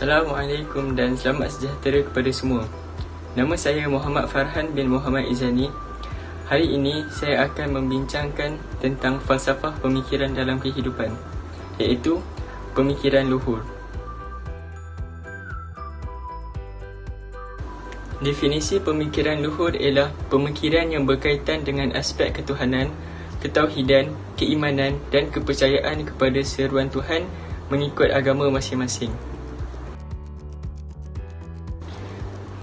Assalamualaikum dan selamat sejahtera kepada semua. Nama saya Muhammad Farhan bin Muhammad Izani. Hari ini saya akan membincangkan tentang falsafah pemikiran dalam kehidupan, iaitu pemikiran luhur. Definisi pemikiran luhur ialah pemikiran yang berkaitan dengan aspek ketuhanan, ketauhidan, keimanan dan kepercayaan kepada seruan Tuhan mengikut agama masing-masing.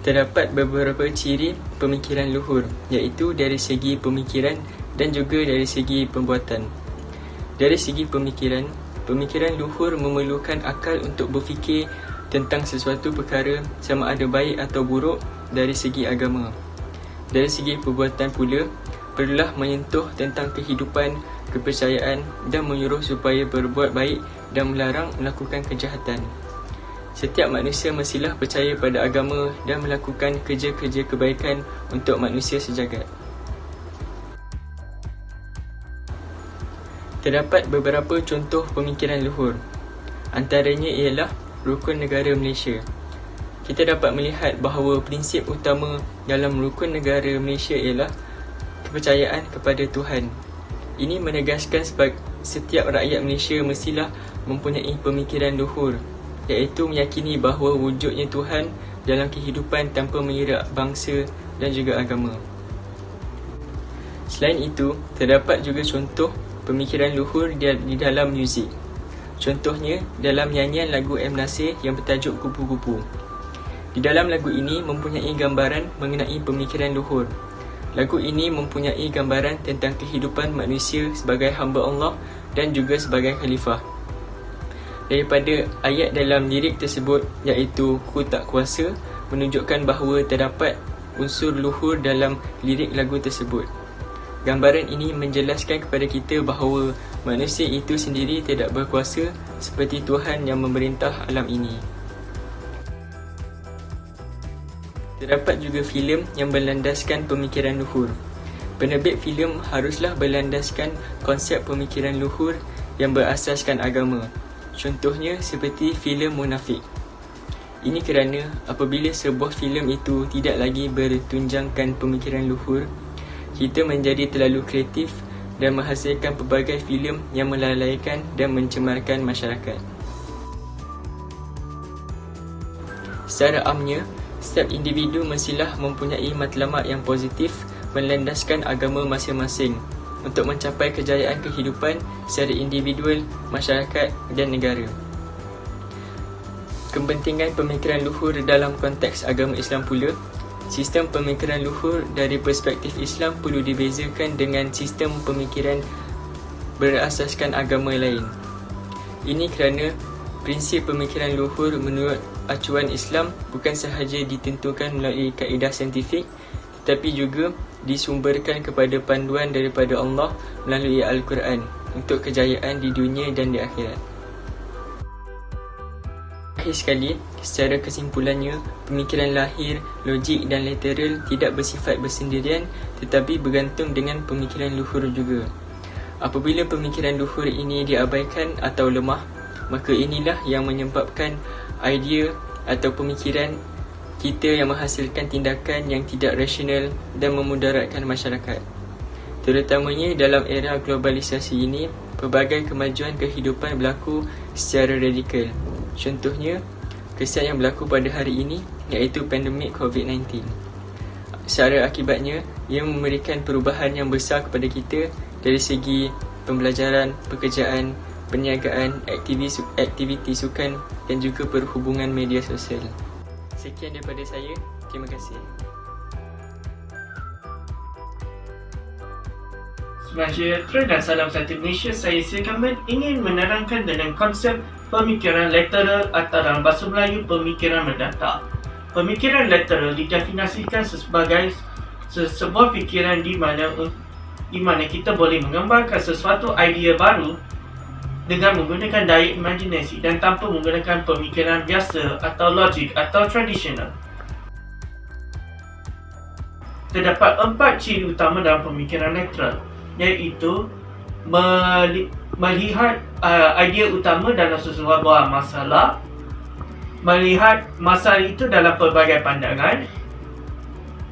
Terdapat beberapa ciri pemikiran luhur, iaitu dari segi pemikiran dan juga dari segi perbuatan. Dari segi pemikiran, pemikiran luhur memerlukan akal untuk berfikir tentang sesuatu perkara sama ada baik atau buruk dari segi agama. Dari segi perbuatan pula, perlulah menyentuh tentang kehidupan, kepercayaan dan menyuruh supaya berbuat baik dan melarang melakukan kejahatan. Setiap manusia mestilah percaya pada agama dan melakukan kerja-kerja kebaikan untuk manusia sejagat. Terdapat beberapa contoh pemikiran luhur. Antaranya ialah rukun negara Malaysia. Kita dapat melihat bahawa prinsip utama dalam rukun negara Malaysia ialah kepercayaan kepada Tuhan. Ini menegaskan setiap rakyat Malaysia mestilah mempunyai pemikiran luhur, iaitu meyakini bahawa wujudnya Tuhan dalam kehidupan tanpa mengira bangsa dan juga agama. Selain itu, terdapat juga contoh pemikiran luhur di dalam muzik. Contohnya, dalam nyanyian lagu M. Nasir yang bertajuk Kupu-Kupu. Di dalam lagu ini mempunyai gambaran mengenai pemikiran luhur. Lagu ini mempunyai gambaran tentang kehidupan manusia sebagai hamba Allah dan juga sebagai khalifah. Daripada ayat dalam lirik tersebut, iaitu ku tak kuasa, menunjukkan bahawa terdapat unsur luhur dalam lirik lagu tersebut. Gambaran ini menjelaskan kepada kita bahawa manusia itu sendiri tidak berkuasa seperti Tuhan yang memerintah alam ini. Terdapat juga filem yang berlandaskan pemikiran luhur. Penerbit filem haruslah berlandaskan konsep pemikiran luhur yang berasaskan agama. Contohnya seperti filem Munafik. Ini kerana apabila sebuah filem itu tidak lagi bertunjangkan pemikiran luhur, kita menjadi terlalu kreatif dan menghasilkan pelbagai filem yang melalaikan dan mencemarkan masyarakat. Secara amnya, setiap individu mestilah mempunyai matlamat yang positif berlandaskan agama masing-masing untuk mencapai kejayaan kehidupan secara individual, masyarakat dan negara. Kepentingan pemikiran luhur dalam konteks agama Islam pula. Sistem pemikiran luhur dari perspektif Islam perlu dibezakan dengan sistem pemikiran berasaskan agama lain. Ini kerana prinsip pemikiran luhur menurut acuan Islam bukan sahaja ditentukan melalui kaedah saintifik, tetapi juga disumberkan kepada panduan daripada Allah melalui Al-Quran untuk kejayaan di dunia dan di akhirat. Akhir sekali, secara kesimpulannya, pemikiran lahir, logik dan literal tidak bersifat bersendirian tetapi bergantung dengan pemikiran luhur juga. Apabila pemikiran luhur ini diabaikan atau lemah, maka inilah yang menyebabkan idea atau pemikiran kita yang menghasilkan tindakan yang tidak rasional dan memudaratkan masyarakat. Terutamanya dalam era globalisasi ini, pelbagai kemajuan kehidupan berlaku secara radikal. Contohnya, kesan yang berlaku pada hari ini iaitu pandemik COVID-19. Secara akibatnya, ia memberikan perubahan yang besar kepada kita dari segi pembelajaran, pekerjaan, perniagaan, aktiviti sukan dan juga perhubungan media sosial. Sekian daripada saya. Terima kasih. Sejahtera dan salam satu Malaysia. Saya Sri Kamil ingin menerangkan dengan konsep pemikiran lateral atau dalam bahasa Melayu pemikiran mendatar. Pemikiran lateral didefinisikan sebagai sebuah fikiran di mana kita boleh mengembangkan sesuatu idea baru dengan menggunakan daya imajinasi dan tanpa menggunakan pemikiran biasa atau logik atau tradisional. Terdapat 4 ciri utama dalam pemikiran lateral, iaitu melihat idea utama dalam sesuatu masalah, melihat masalah itu dalam pelbagai pandangan,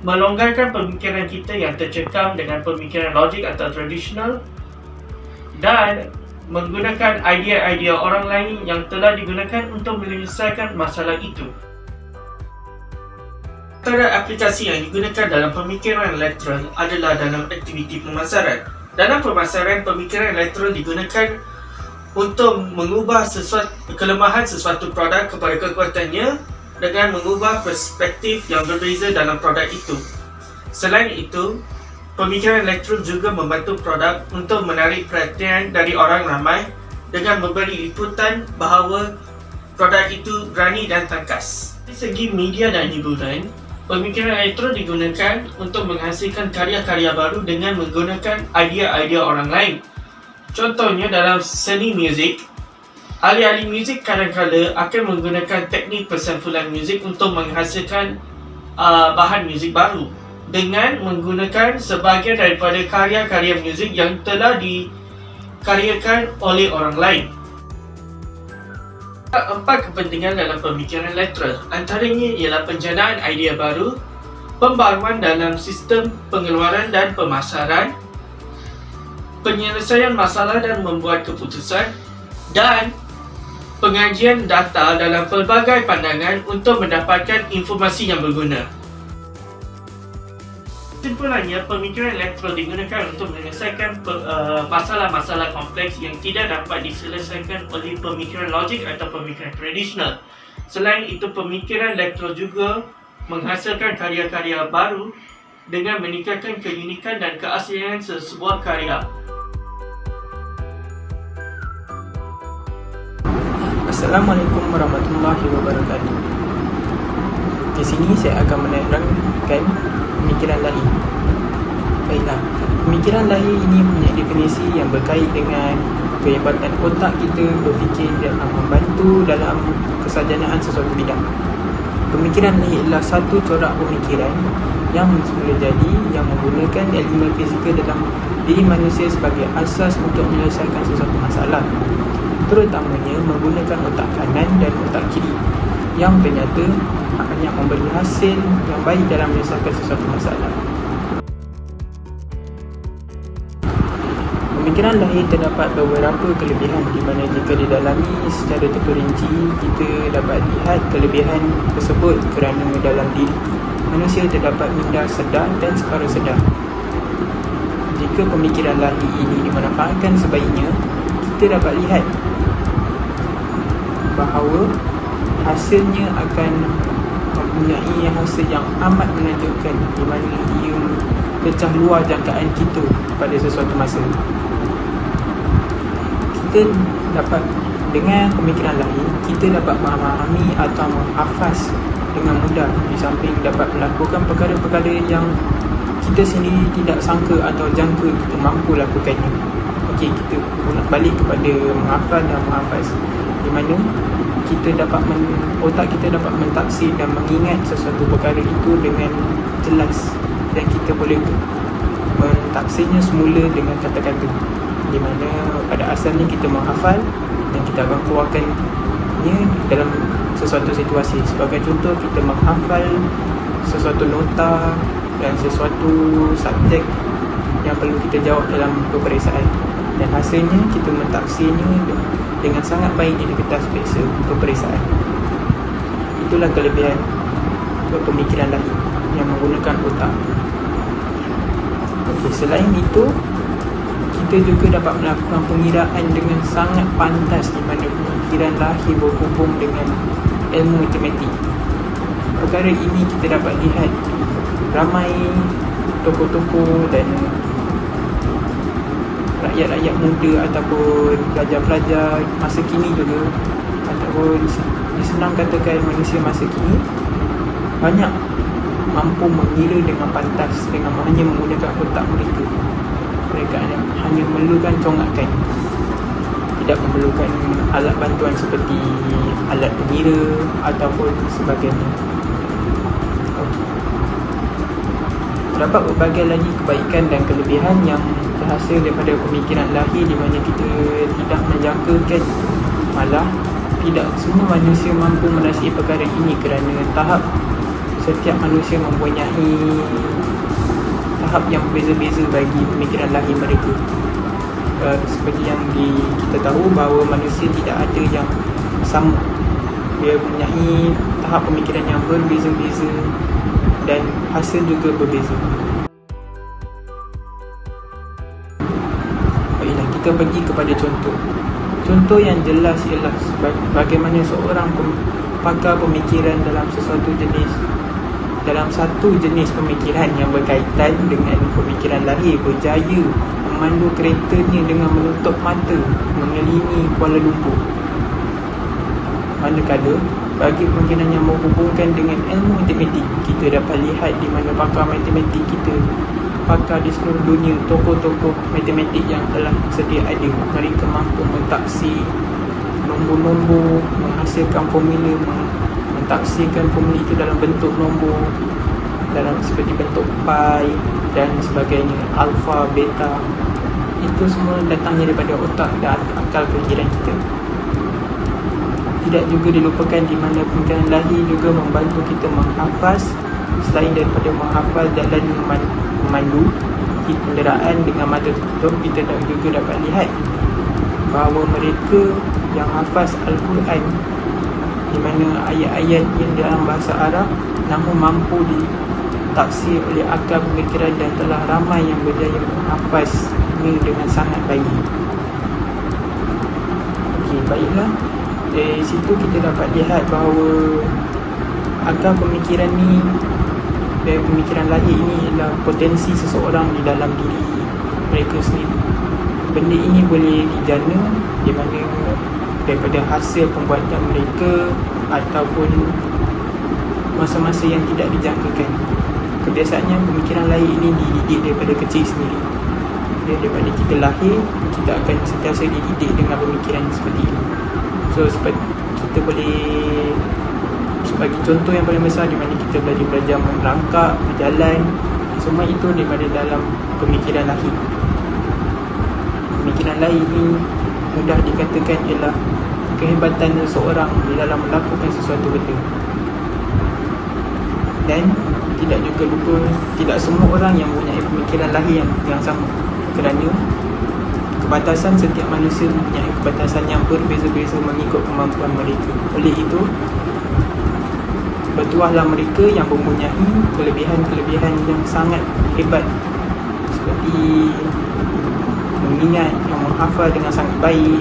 melonggarkan pemikiran kita yang tercekam dengan pemikiran logik atau tradisional, dan menggunakan idea-idea orang lain yang telah digunakan untuk menyelesaikan masalah itu. Antara aplikasi yang digunakan dalam pemikiran lateral adalah dalam aktiviti pemasaran. Dalam pemasaran, pemikiran lateral digunakan untuk mengubah kelemahan sesuatu produk kepada kekuatannya dengan mengubah perspektif yang berbeza dalam produk itu. Selain itu, pemikiran lateral juga membantu produk untuk menarik perhatian dari orang ramai dengan memberi liputan bahawa produk itu berani dan tangkas. Dari segi media dan hiburan, pemikiran lateral digunakan untuk menghasilkan karya-karya baru dengan menggunakan idea-idea orang lain. Contohnya dalam seni muzik, ahli-ahli muzik kadang-kadang akan menggunakan teknik persampulan muzik untuk menghasilkan bahan muzik baru dengan menggunakan sebahagian daripada karya-karya muzik yang telah dikaryakan oleh orang lain. Empat kepentingan dalam pemikiran lateral, antaranya ialah penjanaan idea baru, pembaruan dalam sistem pengeluaran dan pemasaran, penyelesaian masalah dan membuat keputusan, dan pengajian data dalam pelbagai pandangan untuk mendapatkan informasi yang berguna. Kesimpulannya, pemikiran lateral digunakan untuk menyelesaikan masalah-masalah kompleks yang tidak dapat diselesaikan oleh pemikiran logik atau pemikiran tradisional. Selain itu, pemikiran lateral juga menghasilkan karya-karya baru dengan meningkatkan keunikan dan keaslian sesebuah karya. Assalamualaikum warahmatullahi wabarakatuh. Di sini saya akan menerangkan pemikiran lahir. Baiklah, pemikiran lahir ini punya definisi yang berkait dengan kehebatan otak kita berfikir dan membantu dalam kesarjanaan sesuatu bidang. Pemikiran lahir adalah satu corak pemikiran yang semula jadi yang menggunakan elemen fizikal dalam diri manusia sebagai asas untuk menyelesaikan sesuatu masalah, terutamanya menggunakan otak kanan dan otak kiri yang ternyata akan memberi hasil yang baik dalam menyelesaikan sesuatu masalah. Pemikiran lahir terdapat beberapa kelebihan di mana jika didalami secara terperinci, kita dapat lihat kelebihan tersebut kerana dalam diri manusia terdapat minda sedar dan separuh sedar. Jika pemikiran lahir ini dimanfaatkan sebaiknya, kita dapat lihat bahawa hasilnya akan mempunyai hasil yang amat menakjubkan di mana ia pecah luar jangkaan kita pada sesuatu masa. Kita dapat, dengan pemikiran lain, kita dapat memahami atau menghafaz dengan mudah, di samping dapat melakukan perkara-perkara yang kita sendiri tidak sangka atau jangka kita mampu lakukannya. Okey, kita balik kepada menghafal dan menghafaz, di mana kita dapat otak kita dapat mentaksir dan mengingat sesuatu perkara itu dengan jelas, dan kita boleh mentaksirnya semula dengan kata-kata, di mana pada asalnya kita menghafal dan kita akan keluarkannya dalam sesuatu situasi. Sebagai contoh, kita menghafal sesuatu nota dan sesuatu subjek yang perlu kita jawab dalam peperiksaan, dan hasilnya kita mentaksirnya dengan sangat baik di kertas peperiksaan. Itulah kelebihan pemikiran lahir yang menggunakan otak. Okey, selain itu, kita juga dapat melakukan pengiraan dengan sangat pantas, di mana pemikiran lahir berhubung dengan ilmu matematik. Perkara ini kita dapat lihat ramai tokoh-tokoh dan rakyat-rakyat muda ataupun pelajar-pelajar masa kini juga, ataupun disenang katakan manusia masa kini, banyak mampu mengira dengan pantas dengan hanya menggunakan otak mereka. Mereka hanya memerlukan congakkan, tidak memerlukan alat bantuan seperti alat pengira ataupun sebagainya. Terdapat berbagai lagi kebaikan dan kelebihan yang terhasil daripada pemikiran lahir, di mana kita tidak menjangkakan, malah tidak semua manusia mampu merasai perkara ini kerana setiap manusia mempunyai tahap yang berbeza-beza bagi pemikiran lahir mereka. Seperti yang kita tahu bahawa manusia tidak ada yang sama. Dia mempunyai tahap pemikiran yang berbeza-beza dan hasil juga berbeza. Baiklah, kita pergi kepada contoh. Contoh yang jelas ialah bagaimana seorang pakar pemikiran dalam satu jenis pemikiran yang berkaitan dengan pemikiran lahir berjaya memandu keretanya dengan menutup mata mengelilingi Kuala Lumpur. Manakala bagi pemikiran yang menghubungkan dengan ilmu matematik, kita dapat lihat di mana pakar matematik kita, pakar di seluruh dunia, tokoh-tokoh matematik yang telah sedia ada, mereka mampu mentaksir nombor-nombor, menghasilkan formula, mentaksirkan formula itu dalam bentuk nombor, dalam seperti bentuk pi dan sebagainya, alfa, beta. Itu semua datangnya daripada otak dan akal fikiran kita. Tidak juga dilupakan di mana pemikiran lahir juga membantu kita menghafaz. Selain daripada menghafaz jalan memandu kenderaan dengan mata tertutup, kita juga dapat lihat bahawa mereka yang hafaz Al-Quran, di mana ayat-ayat yang dalam bahasa Arab namun mampu ditaksir oleh akal pemikiran, dan telah ramai yang berjaya menghafaznya dengan sangat baik. Okey, baiklah. Dari situ kita dapat lihat bahawa akal pemikiran ni, dari pemikiran lahir ini adalah potensi seseorang di dalam diri mereka sendiri. Benda ini boleh dijana di mana daripada hasil pembuatan mereka ataupun masa-masa yang tidak dijangkakan. Kebiasaannya pemikiran lahir ini dididik daripada kecil sendiri. Daripada kita lahir, kita akan sentiasa dididik dengan pemikiran seperti ini. So kita boleh sebagai contoh yang paling besar di mana kita belajar merangkak, berjalan, semua itu daripada dalam pemikiran lahir. Pemikiran lahir ini mudah dikatakan ialah kehebatan seseorang di dalam melakukan sesuatu benda. Dan tidak juga lupa, tidak semua orang yang mempunyai pemikiran lahir yang sama, kerana kebatasan setiap manusia mempunyai kebatasan yang berbeza-beza mengikut kemampuan mereka. Oleh itu, bertuahlah mereka yang mempunyai kelebihan-kelebihan yang sangat hebat, seperti mengingat, yang menghafal dengan sangat baik,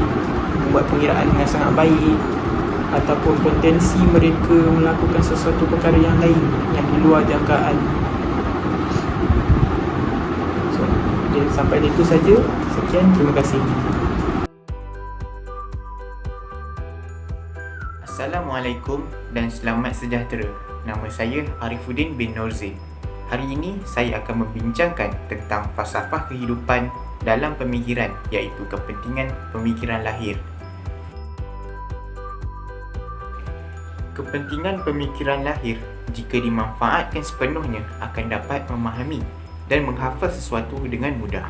membuat pengiraan dengan sangat baik, ataupun potensi mereka melakukan sesuatu perkara yang lain yang di luar jangkaan. So, sampai itu saja. Sekian, terima kasih. Assalamualaikum dan selamat sejahtera. Nama saya Arifuddin bin Norzin. Hari ini saya akan membincangkan tentang falsafah kehidupan dalam pemikiran, iaitu kepentingan pemikiran lahir. Kepentingan pemikiran lahir, jika dimanfaatkan sepenuhnya, akan dapat memahami dan menghafal sesuatu dengan mudah.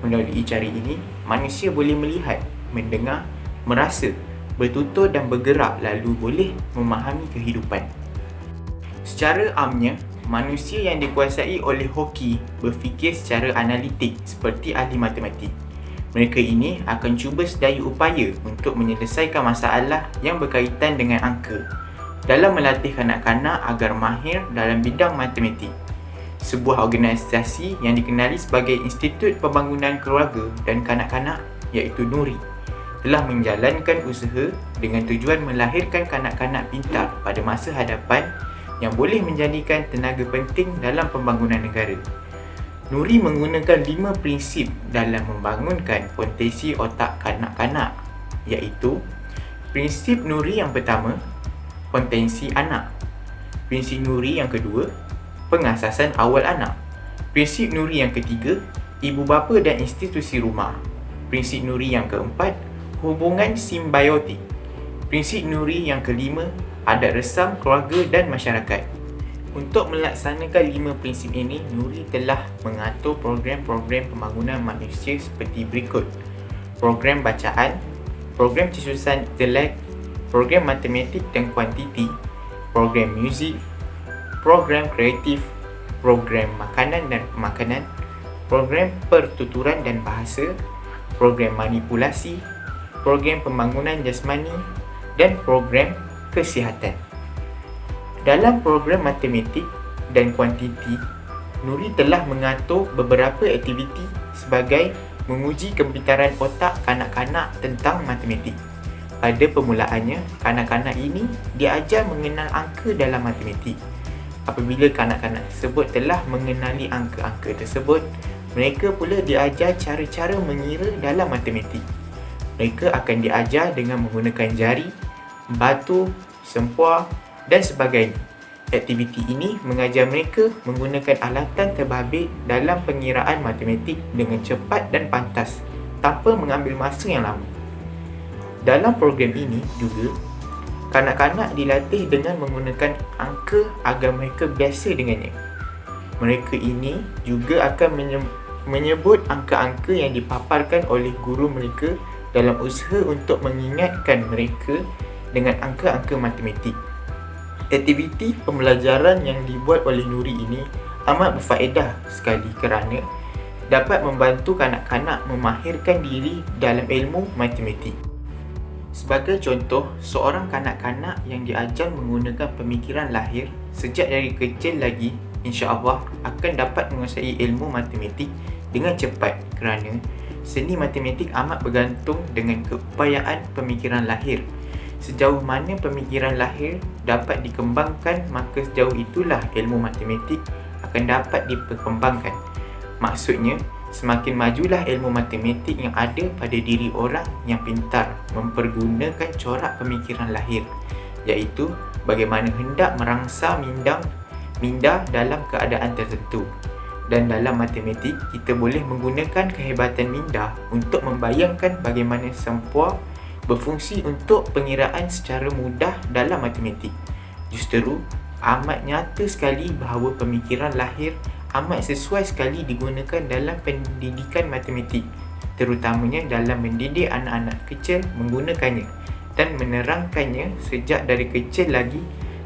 Melalui cara ini, manusia boleh melihat, mendengar, merasa, bertutur dan bergerak, lalu boleh memahami kehidupan. Secara amnya, manusia yang dikuasai oleh hoki berfikir secara analitik seperti ahli matematik. Mereka ini akan cuba sedaya upaya untuk menyelesaikan masalah yang berkaitan dengan angka dalam melatih kanak-kanak agar mahir dalam bidang matematik. Sebuah organisasi yang dikenali sebagai Institut Pembangunan Keluarga dan Kanak-Kanak, iaitu NURI, telah menjalankan usaha dengan tujuan melahirkan kanak-kanak pintar pada masa hadapan yang boleh menjadikan tenaga penting dalam pembangunan negara. NURI menggunakan 5 prinsip dalam membangunkan potensi otak kanak-kanak, iaitu prinsip NURI yang pertama, potensi anak. Prinsip NURI yang kedua, pengasasan awal anak. Prinsip NURI yang ketiga, ibu bapa dan institusi rumah. Prinsip NURI yang keempat, hubungan simbiotik. Prinsip NURI yang kelima, adat resam keluarga dan masyarakat. Untuk melaksanakan 5 prinsip ini, NURI telah mengatur program-program pembangunan manusia seperti berikut: program bacaan, program cesusan intelek, program matematik dan kuantiti, program muzik, program kreatif, program makanan dan pemakanan, program pertuturan dan bahasa, program manipulasi, program pembangunan jasmani dan program kesihatan. Dalam program matematik dan kuantiti, Nuri telah mengatur beberapa aktiviti sebagai menguji kepintaran otak kanak-kanak tentang matematik. Pada permulaannya, kanak-kanak ini diajar mengenal angka dalam matematik. Apabila kanak-kanak tersebut telah mengenali angka-angka tersebut, mereka pula diajar cara-cara mengira dalam matematik. Mereka akan diajar dengan menggunakan jari, batu, sempua dan sebagainya. Aktiviti ini mengajar mereka menggunakan alatan terbabit dalam pengiraan matematik dengan cepat dan pantas tanpa mengambil masa yang lama. Dalam program ini juga, kanak-kanak dilatih dengan menggunakan angka agar mereka biasa dengannya. Mereka ini juga akan menyebut angka-angka yang dipaparkan oleh guru mereka dalam usaha untuk mengingatkan mereka dengan angka-angka matematik. Aktiviti pembelajaran yang dibuat oleh Nuri ini amat berfaedah sekali kerana dapat membantu kanak-kanak memahirkan diri dalam ilmu matematik. Sebagai contoh, seorang kanak-kanak yang diajar menggunakan pemikiran lahir sejak dari kecil lagi, insya-Allah akan dapat menguasai ilmu matematik dengan cepat kerana seni matematik amat bergantung dengan keupayaan pemikiran lahir. Sejauh mana pemikiran lahir dapat dikembangkan, maka sejauh itulah ilmu matematik akan dapat diperkembangkan. Maksudnya, semakin majulah ilmu matematik yang ada pada diri orang yang pintar mempergunakan corak pemikiran lahir, iaitu bagaimana hendak merangsang minda dalam keadaan tertentu. Dan dalam matematik, kita boleh menggunakan kehebatan minda untuk membayangkan bagaimana sempua berfungsi untuk pengiraan secara mudah dalam matematik. Justeru, amat nyata sekali bahawa pemikiran lahir amat sesuai sekali digunakan dalam pendidikan matematik, terutamanya dalam mendidik anak-anak kecil menggunakannya dan menerangkannya sejak dari kecil lagi,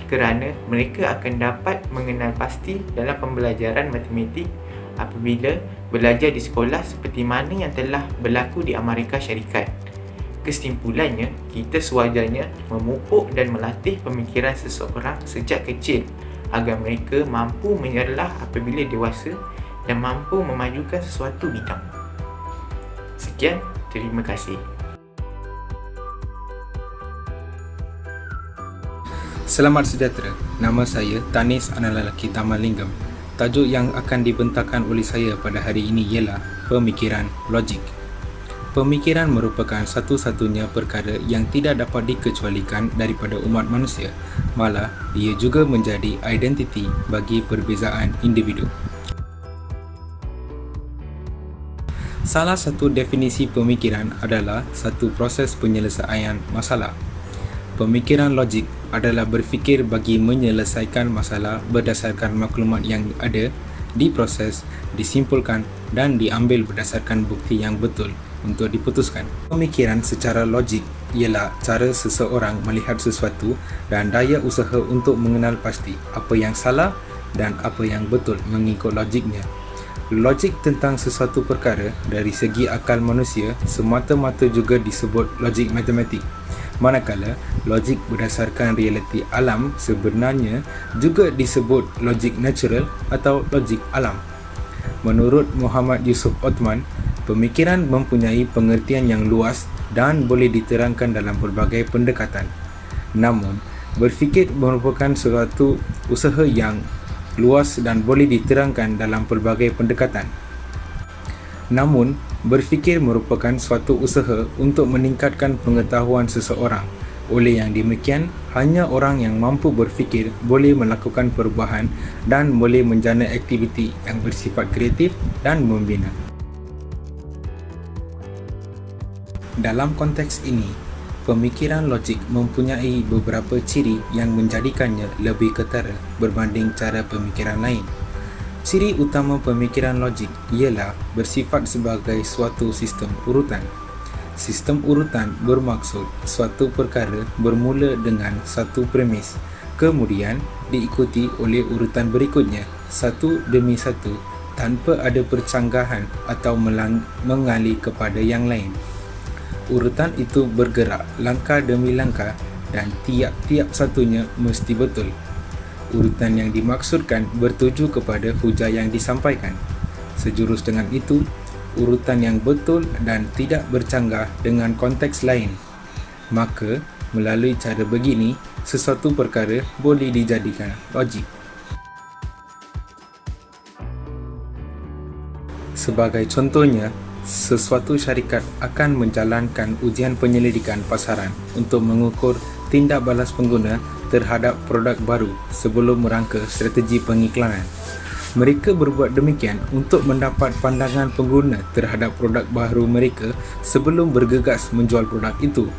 kerana mereka akan dapat mengenal pasti dalam pembelajaran matematik apabila belajar di sekolah seperti mana yang telah berlaku di Amerika Syarikat. Kesimpulannya, kita sewajarnya memupuk dan melatih pemikiran seseorang sejak kecil agar mereka mampu menyerlah apabila dewasa dan mampu memajukan sesuatu bidang. Sekian, terima kasih. Selamat sejahtera, nama saya Tanis Analalaki Tamalingam. Tajuk yang akan dibentangkan oleh saya pada hari ini ialah pemikiran logik. Pemikiran merupakan satu-satunya perkara yang tidak dapat dikecualikan daripada umat manusia. Malah, ia juga menjadi identiti bagi perbezaan individu. Salah satu definisi pemikiran adalah satu proses penyelesaian masalah. Pemikiran logik adalah berfikir bagi menyelesaikan masalah berdasarkan maklumat yang ada, diproses, disimpulkan dan diambil berdasarkan bukti yang betul untuk diputuskan. Pemikiran secara logik ialah cara seseorang melihat sesuatu dan daya usaha untuk mengenal pasti apa yang salah dan apa yang betul mengikut logiknya. Logik tentang sesuatu perkara dari segi akal manusia semata-mata juga disebut logik matematik. Manakala logik berdasarkan realiti alam sebenarnya juga disebut logik natural atau logik alam. Menurut Muhammad Yusuf Othman, pemikiran mempunyai pengertian yang luas dan boleh diterangkan dalam pelbagai pendekatan. Namun, berfikir merupakan suatu usaha yang luas dan boleh diterangkan dalam pelbagai pendekatan. Namun, berfikir merupakan suatu usaha untuk meningkatkan pengetahuan seseorang. Oleh yang demikian, hanya orang yang mampu berfikir boleh melakukan perubahan dan boleh menjana aktiviti yang bersifat kreatif dan membina. Dalam konteks ini, pemikiran logik mempunyai beberapa ciri yang menjadikannya lebih ketara berbanding cara pemikiran lain. Ciri utama pemikiran logik ialah bersifat sebagai suatu sistem urutan. Sistem urutan bermaksud suatu perkara bermula dengan satu premis, kemudian diikuti oleh urutan berikutnya satu demi satu tanpa ada percanggahan atau mengalih kepada yang lain. Urutan itu bergerak langkah demi langkah dan tiap-tiap satunya mesti betul. Urutan yang dimaksudkan bertuju kepada hujah yang disampaikan. Sejurus dengan itu, urutan yang betul dan tidak bercanggah dengan konteks lain. Maka, melalui cara begini, sesuatu perkara boleh dijadikan logik. Sebagai contohnya, sesuatu syarikat akan menjalankan ujian penyelidikan pasaran untuk mengukur tindak balas pengguna terhadap produk baru sebelum merangka strategi pengiklanan. Mereka berbuat demikian untuk mendapat pandangan pengguna terhadap produk baru mereka sebelum bergegas menjual produk itu.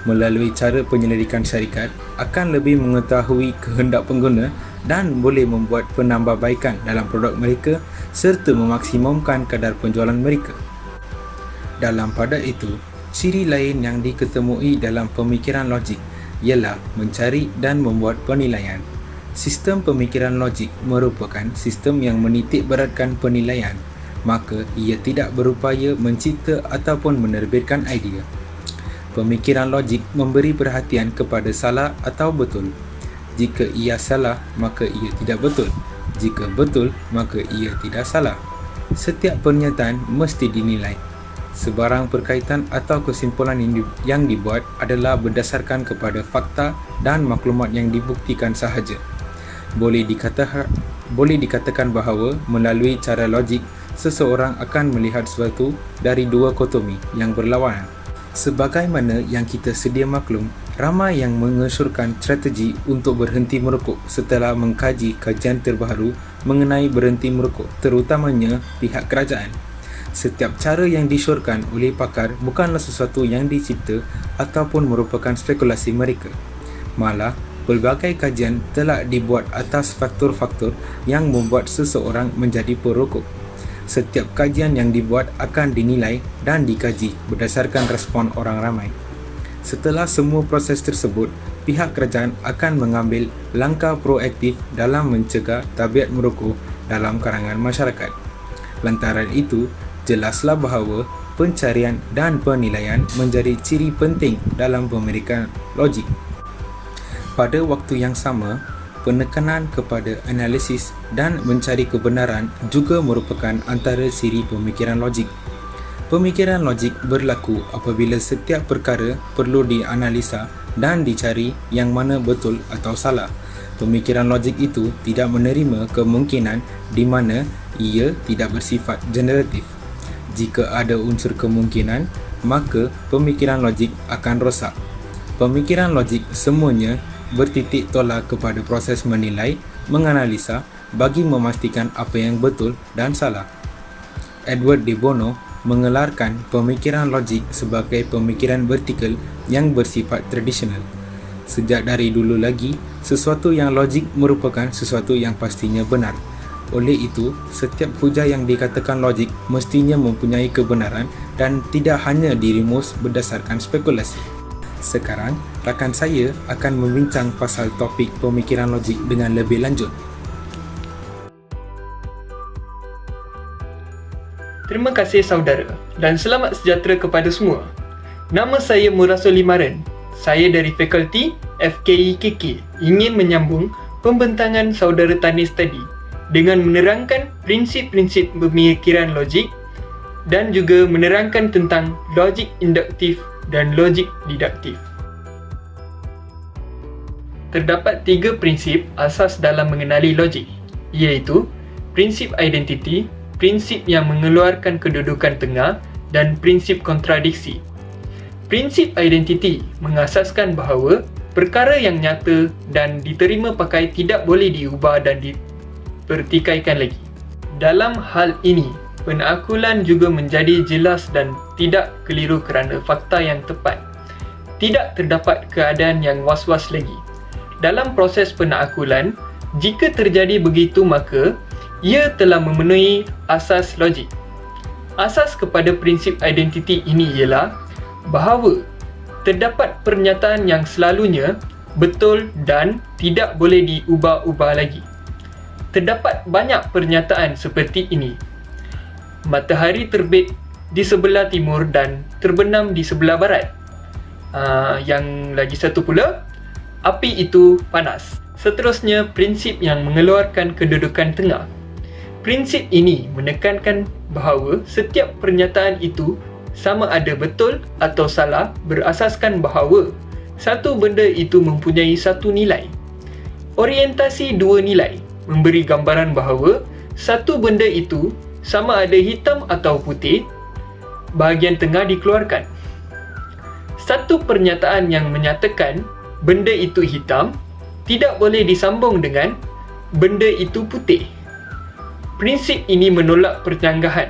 Melalui cara penyelidikan syarikat akan lebih mengetahui kehendak pengguna dan boleh membuat penambahbaikan dalam produk mereka serta memaksimumkan kadar penjualan mereka. Dalam pada itu, ciri lain yang diketemui dalam pemikiran logik ialah mencari dan membuat penilaian. Sistem pemikiran logik merupakan sistem yang menitik beratkan penilaian, maka ia tidak berupaya mencipta ataupun menerbitkan idea. Pemikiran logik memberi perhatian kepada salah atau betul. Jika ia salah, maka ia tidak betul. Jika betul, maka ia tidak salah. Setiap pernyataan mesti dinilai. Sebarang perkaitan atau kesimpulan yang dibuat adalah berdasarkan kepada fakta dan maklumat yang dibuktikan sahaja. Boleh dikatakan bahawa melalui cara logik, seseorang akan melihat sesuatu dari dua kotomi yang berlawanan. Sebagaimana yang kita sedia maklum, ramai yang mengesyorkan strategi untuk berhenti merokok setelah mengkaji kajian terbaru mengenai berhenti merokok, terutamanya pihak kerajaan. Setiap cara yang disyorkan oleh pakar bukanlah sesuatu yang dicipta ataupun merupakan spekulasi mereka. Malah, pelbagai kajian telah dibuat atas faktor-faktor yang membuat seseorang menjadi perokok. Setiap kajian yang dibuat akan dinilai dan dikaji berdasarkan respon orang ramai. Setelah semua proses tersebut, pihak kerajaan akan mengambil langkah proaktif dalam mencegah tabiat merokok dalam kalangan masyarakat. Lantaran itu, jelaslah bahawa pencarian dan penilaian menjadi ciri penting dalam pemikiran logik. Pada waktu yang sama, penekanan kepada analisis dan mencari kebenaran juga merupakan antara ciri pemikiran logik. Pemikiran logik berlaku apabila setiap perkara perlu dianalisa dan dicari yang mana betul atau salah. Pemikiran logik itu tidak menerima kemungkinan di mana ia tidak bersifat generatif. Jika ada unsur kemungkinan, maka pemikiran logik akan rosak. Pemikiran logik semuanya bertitik tolak kepada proses menilai, menganalisa bagi memastikan apa yang betul dan salah. Edward de Bono mengelarkan pemikiran logik sebagai pemikiran vertikal yang bersifat tradisional. Sejak dari dulu lagi, sesuatu yang logik merupakan sesuatu yang pastinya benar. Oleh itu, setiap hujah yang dikatakan logik mestinya mempunyai kebenaran dan tidak hanya dirumus berdasarkan spekulasi. Sekarang, rakan saya akan membincang pasal topik pemikiran logik dengan lebih lanjut. Terima kasih saudara dan selamat sejahtera kepada semua. Nama saya Murasul Limaran. Saya dari Fakulti FKIKK ingin menyambung pembentangan saudara Tanis tadi dengan menerangkan prinsip-prinsip pemikiran logik dan juga menerangkan tentang logik induktif dan logik deduktif. Terdapat 3 prinsip asas dalam mengenali logik, iaitu prinsip identiti, prinsip yang mengeluarkan kedudukan tengah dan prinsip kontradiksi. Prinsip identiti mengasaskan bahawa perkara yang nyata dan diterima pakai tidak boleh diubah dan dipertikaikan lagi. Dalam hal ini, penakkulan juga menjadi jelas dan tidak keliru kerana fakta yang tepat. Tidak terdapat keadaan yang was-was lagi. Dalam proses penakkulan, jika terjadi begitu maka ia telah memenuhi asas logik. Asas kepada prinsip identiti ini ialah bahawa terdapat pernyataan yang selalunya betul dan tidak boleh diubah-ubah lagi. Terdapat banyak pernyataan seperti ini. Matahari terbit di sebelah timur dan terbenam di sebelah barat. Yang lagi satu pula, api itu panas. Seterusnya, prinsip yang mengeluarkan kedudukan tengah. Prinsip ini menekankan bahawa setiap pernyataan itu sama ada betul atau salah berasaskan bahawa satu benda itu mempunyai satu nilai. Orientasi dua nilai memberi gambaran bahawa satu benda itu sama ada hitam atau putih, bahagian tengah dikeluarkan. Satu pernyataan yang menyatakan benda itu hitam tidak boleh disambung dengan benda itu putih. Prinsip ini menolak percanggahan.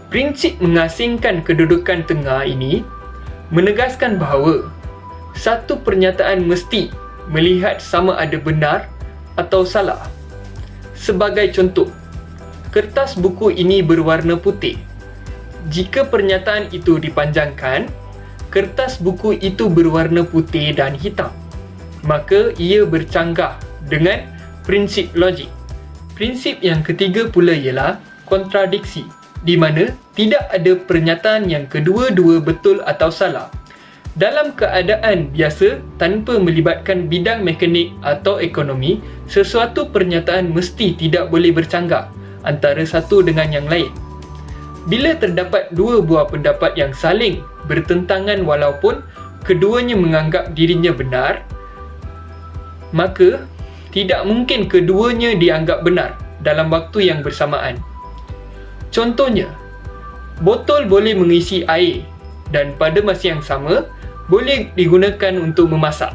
Prinsip mengasingkan kedudukan tengah ini menegaskan bahawa satu pernyataan mesti melihat sama ada benar atau salah. Sebagai contoh, kertas buku ini berwarna putih. Jika pernyataan itu dipanjangkan, kertas buku itu berwarna putih dan hitam, maka ia bercanggah dengan prinsip logik. Prinsip yang ketiga pula ialah kontradiksi, di mana tidak ada pernyataan yang kedua-dua betul atau salah. Dalam keadaan biasa, tanpa melibatkan bidang mekanik atau ekonomi, sesuatu pernyataan mesti tidak boleh bercanggah antara satu dengan yang lain. Bila terdapat dua buah pendapat yang saling bertentangan walaupun keduanya menganggap dirinya benar, maka tidak mungkin keduanya dianggap benar dalam waktu yang bersamaan. Contohnya, botol boleh mengisi air dan pada masa yang sama boleh digunakan untuk memasak.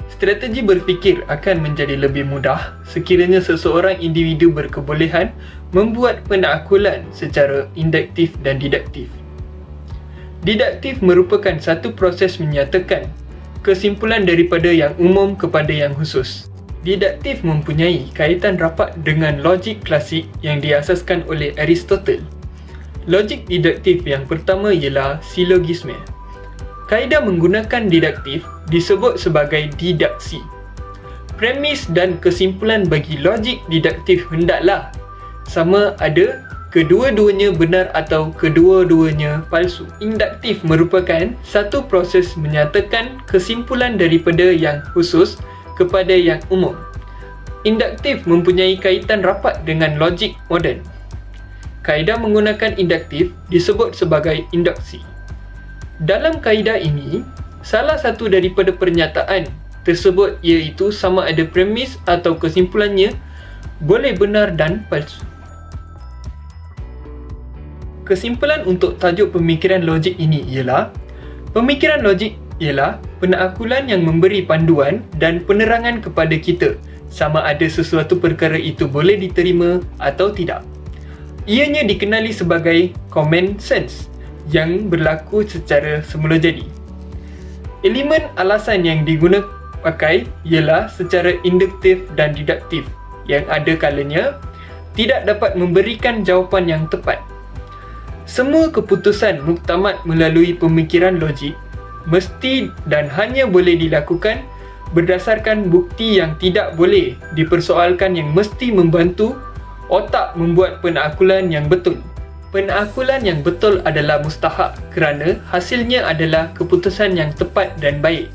Strategi berfikir akan menjadi lebih mudah sekiranya seseorang individu berkebolehan membuat penakkulan secara induktif dan diduktif. Diduktif merupakan satu proses menyatakan kesimpulan daripada yang umum kepada yang khusus. Diduktif mempunyai kaitan rapat dengan logik klasik yang diasaskan oleh Aristotle. Logik diduktif yang pertama ialah silogisme. Kaedah menggunakan diduktif disebut sebagai didaksi. Premis dan kesimpulan bagi logik diduktif hendaklah sama ada kedua-duanya benar atau kedua-duanya palsu. Induktif merupakan satu proses menyatakan kesimpulan daripada yang khusus kepada yang umum. Induktif mempunyai kaitan rapat dengan logik moden. Kaedah menggunakan induktif disebut sebagai induksi. Dalam kaedah ini, salah satu daripada pernyataan tersebut iaitu sama ada premis atau kesimpulannya boleh benar dan palsu. Kesimpulan untuk tajuk pemikiran logik ini ialah, pemikiran logik ialah penakkulan yang memberi panduan dan penerangan kepada kita sama ada sesuatu perkara itu boleh diterima atau tidak. Ianya dikenali sebagai common sense yang berlaku secara semula jadi. Elemen alasan yang digunakan pakai ialah secara induktif dan diduktif yang ada kalanya tidak dapat memberikan jawapan yang tepat. Semua keputusan muktamad melalui pemikiran logik mesti dan hanya boleh dilakukan berdasarkan bukti yang tidak boleh dipersoalkan yang mesti membantu otak membuat penakkulan yang betul. Penakkulan yang betul adalah mustahak kerana hasilnya adalah keputusan yang tepat dan baik.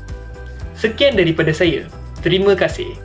Sekian daripada saya. Terima kasih.